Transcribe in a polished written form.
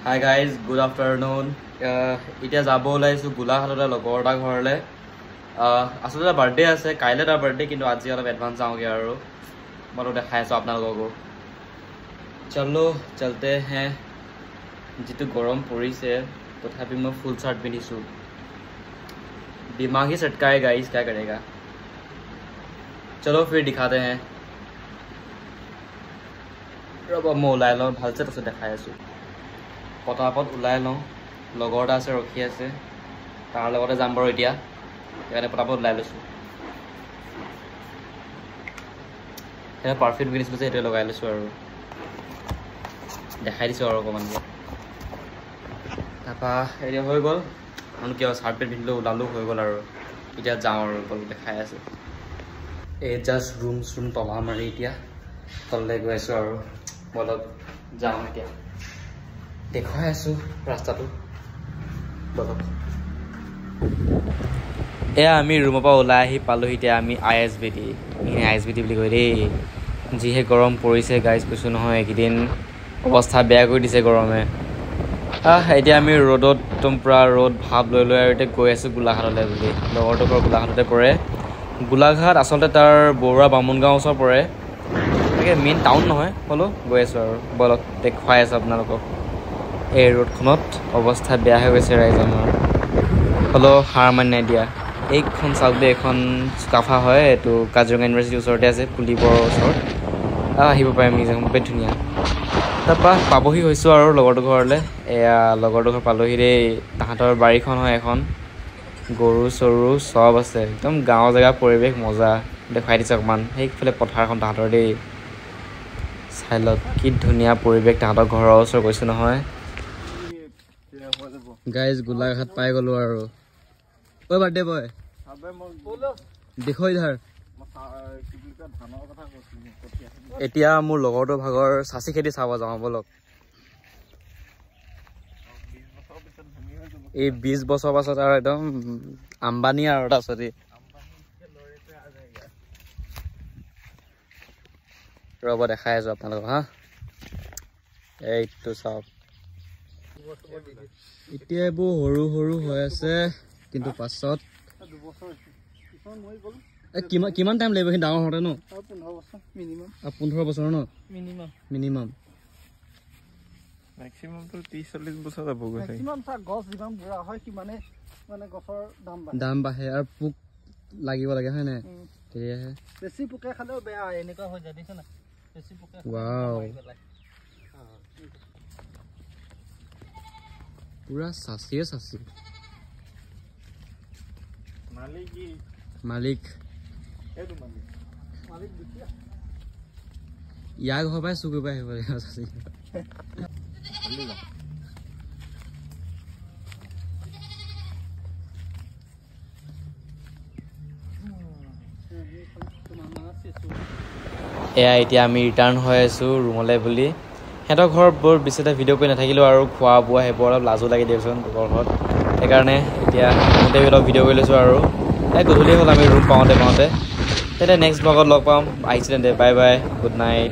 Hi guys, good afternoon. It is abo ulaisu Gulaghatote logor eta ghorle. Asole birthday ase, kaile ta birthday kintu aji olop advance aoge aru. Maro dekhai asu apnalogo. Chalo chalte hain. Jitu gorom porise, tothapi moi full shirt pinisu. दिमाग ही सटका है guys, क्या करेगा. चलो फिर दिखाते हैं. रब मैं उलाई लওঁ ভালছে তছে দেখাই আছো. পটাপট উলাই লওঁ. লগৰ এটা আছে ৰখি আছে. তাৰ লগতে যাম বাৰু এতিয়া. এনে পটাপট উলাই লৈছো. এ পাৰফিউম কিনিছিলো যে এটো লগাই লৈছো আৰু. দেখাই দিছো আৰু অকমান. তাপা এৰি হৈ গ'ল. আমি কি শাৰ্ট পেন্ট পিন্ধিলো ওলালো হৈ গ'ল আৰু এতিয়া যাওঁ আৰু গ'ল দেখাই আছে এ জাস্ট ৰুম তলা মাৰি এতিয়া তললে গৈ আছো আৰু বলক যাওঁ এতিয়া দেখাই আছো ৰাস্তাটো বলক এ আমি ৰুমৰ পৰা ওলাই আহি পালো এতিয়া আমি আইএসবিডি বুলি কয় দেই যিহে গৰম পৰিছে গাইজ কৈছো নহয় একদিন অৱস্থা বেয়া কৰি দিছে গৰমে এতিয়া আমি ৰ'দত পুৰা ৰ'দ ভাব লৈ লৈ আৰু এতিয়া গৈ আছো গোলাঘাটলৈ বুলি লগৰটো ঘৰ গোলাঘাটতে পৰে গোলাঘাট আচলতে তাৰ বৰুৱা বামুণগাঁও ওচৰ পৰে তাকে মেইন টাউন নহয় হলো গৈ আছো আৰু বলক দেখুৱাই আছো আপোনালোকক এই ৰ'দখনত অৱস্থা বেয়া হৈ গৈছে ৰাইজ আমাৰ হলো হাৰ মান নাই দিয়া এইখন চাওক দে এখন চুকাফা হয় এইটো কাজিৰঙা ইউনিভাৰ্চিটিৰ ওচৰতে আছে পুলিবৰ ওচৰত আহিব পাৰিম নিজে ধুনীয়া তাপা পাবহি হৈছো আৰু লগৰটো ঘৰলে এয়া লগৰটো ঘৰ পালোহি দেই তাহাঁতৰ বাৰীখন হয় এখন গৰু চৰু সব আছে একদম গাঁও জেগা পৰিৱেশ মজা দেখাই দিছে অকমান সেইফালে পথাৰখন তাহাঁতৰ দেই চাইলত কি ধুনীয়া পৰিৱেশ তাহাঁতৰ ঘৰৰ ওচৰ গৈছো নহয় গাইজ গোলাঘাট পাই গলো আৰু ঐ বাৰ্থডে বয় দেখো ইধাৰ এতিয়া মোৰ লগৰটো ভাগৰ চাচি খেতি চাব যাওঁ বলক এই 20 বছৰ পাছত আৰু একদম আম্বানী আৰু এটা চৰি ৰব দেখাই আছো আপোনালোকক হা এইটো চাওক এতিয়া এইবোৰ সৰু সৰু হৈ আছে কিন্তু পাছত কিমান টাইম লাগিব ডাঙৰ হওঁতে ন 15 বছৰ ন মিনিমাম ম্যাক্সিমাম তো 30-40 বছৰ যাব গৈ ম্যাক্সিমাম তা গছ যিমান বুঢ়া হয় কি মানে গছৰ দাম বাঢ়ে আৰু পোক লাগিব লাগে হয় না তেতিয়াহে বেছি পোকে খালেও বেয়া এনেকুৱা হৈ যায় দেখিছ না বেছি পোকে ওয়াও পুৰা সাসি মালিক এটো মালিক দুখিয়া ইয়াক হবাই সুগৈ পাই আহিব সাসি এয়া এতিয়া আমি ৰিটাৰ্ণ হৈ আছো ৰুমলৈ বুলি হেতৰ ঘৰ বৰ বিশেষ ভিডিঅ' কৰি নাথাকিলো আৰু খোৱা বোৱা হেবৰ অলপ লাজো লাগে দিয়কচোন ঘৰত সেইকাৰণে এতিয়া মতে অলপ ভিডিঅ' কৰি লৈছো আৰু গধূলি হ'ল আমি ৰুম পাওঁতে তেতিয়া নেক্সট ব্লগত লগ পাম আহিছিলে বাই বাই গুড নাইট